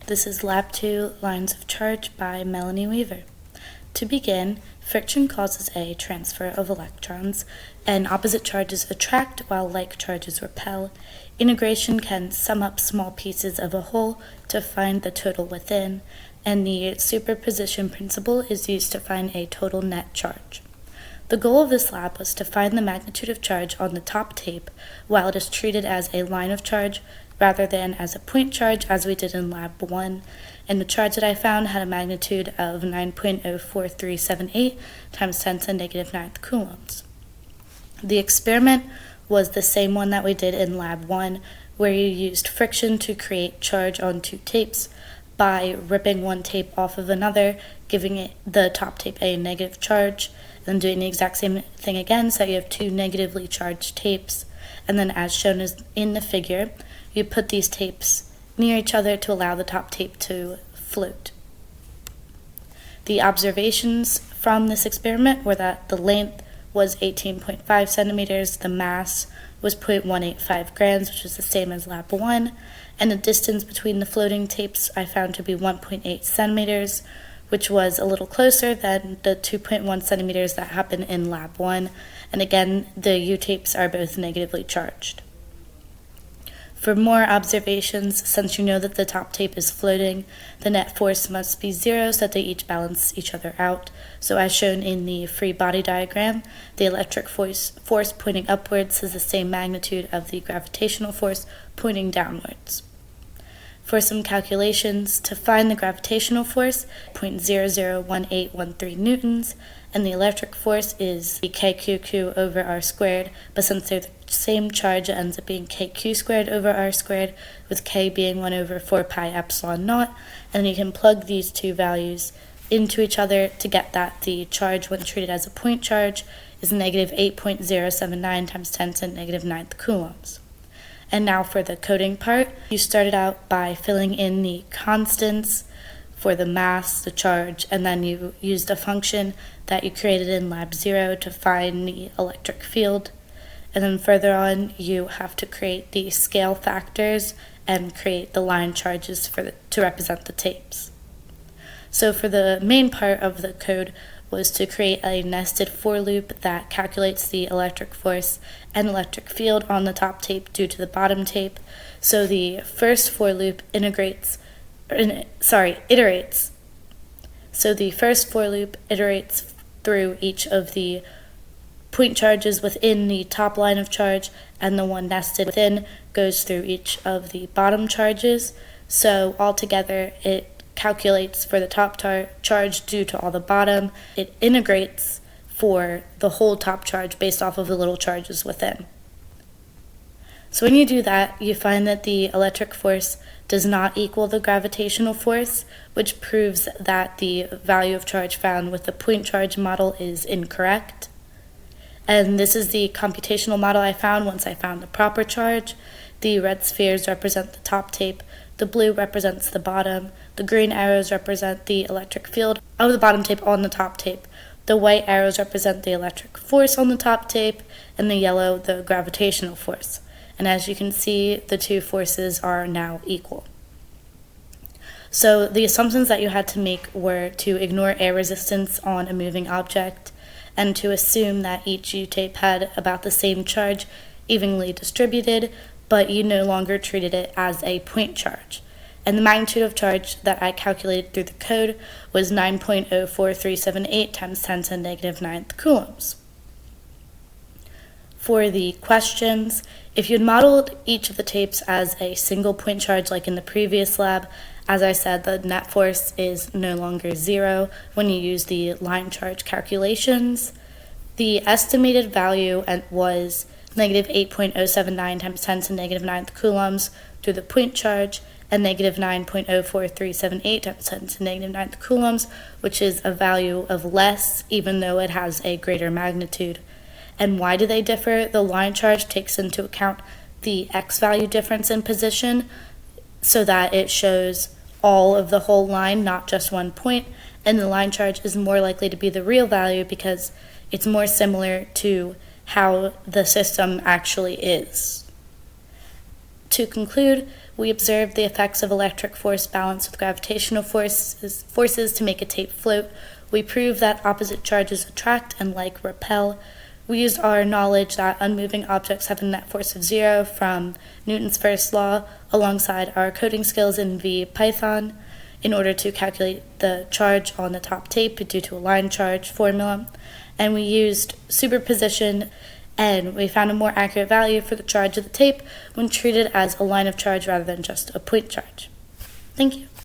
This is Lab 2, Lines of Charge by Melanie Weaver. To begin, friction causes a transfer of electrons, and opposite charges attract while like charges repel. Integration can sum up small pieces of a whole to find the total within, and the superposition principle is used to find a total net charge. The goal of this lab was to find the magnitude of charge on the top tape while it is treated as a line of charge rather than as a point charge as we did in Lab 1, and the charge that I found had a magnitude of 9.04378 times 10 to the negative 9th coulombs. The experiment was the same one that we did in Lab 1, where you used friction to create charge on two tapes by ripping one tape off of another, giving the top tape a negative charge, then doing the exact same thing again so you have two negatively charged tapes, and then as shown in the figure, you put these tapes near each other to allow the top tape to float. The observations from this experiment were that the length was 18.5 centimeters, the mass was 0.185 grams, which is the same as Lab 1, and the distance between the floating tapes I found to be 1.8 centimeters, which was a little closer than the 2.1 centimeters that happened in Lab 1, and again, the U-tapes are both negatively charged. For more observations, since you know that the top tape is floating, the net force must be zero so that they each balance each other out. So as shown in the free body diagram, the electric force pointing upwards has the same magnitude of the gravitational force pointing downwards. For some calculations, to find the gravitational force, 0.001813 newtons, and the electric force is kqq over r squared, but since they're the same charge, it ends up being kq squared over r squared, with k being 1 over 4 pi epsilon naught, and you can plug these two values into each other to get that the charge when treated as a point charge is negative 8.079 times 10 to the negative 9th coulombs. And now for the coding part, you started out by filling in the constants for the mass, the charge, and then you used a function that you created in Lab 0 to find the electric field. And then further on, you have to create the scale factors and create the line charges to represent the tapes. So for the main part of the code was to create a nested for loop that calculates the electric force and electric field on the top tape due to the bottom tape. So the first for loop iterates. So the first for loop iterates through each of the point charges within the top line of charge, and the one nested within goes through each of the bottom charges. So altogether, it calculates for the top charge due to all the bottom. It integrates for the whole top charge based off of the little charges within. So when you do that, you find that the electric force does not equal the gravitational force, which proves that the value of charge found with the point charge model is incorrect. And this is the computational model I found once I found the proper charge. The red spheres represent the top tape, the blue represents the bottom, the green arrows represent the electric field of the bottom tape on the top tape, the white arrows represent the electric force on the top tape, and the yellow the gravitational force. And as you can see, the two forces are now equal. So the assumptions that you had to make were to ignore air resistance on a moving object, and to assume that each U-tape had about the same charge evenly distributed, but you no longer treated it as a point charge. And the magnitude of charge that I calculated through the code was 9.04378 times 10 to the negative 9th coulombs. For the questions, if you'd modeled each of the tapes as a single point charge like in the previous lab, as I said, the net force is no longer zero when you use the line charge calculations. The estimated value was negative 8.079 times 10 to the negative 9th coulombs through the point charge, and negative 9.04378 times 10 to the negative 9th coulombs, which is a value of less even though it has a greater magnitude. And why do they differ? The line charge takes into account the x value difference in position so that it shows all of the whole line, not just one point, and the line charge is more likely to be the real value because it's more similar to how the system actually is. To conclude, We observed the effects of electric force balanced with gravitational forces to make a tape float. We proved that opposite charges attract and like repel. We used our knowledge that unmoving objects have a net force of 0 from Newton's first law alongside our coding skills in Python in order to calculate the charge on the top tape due to a line charge formula. And we used superposition, and we found a more accurate value for the charge of the tape when treated as a line of charge rather than just a point charge. Thank you.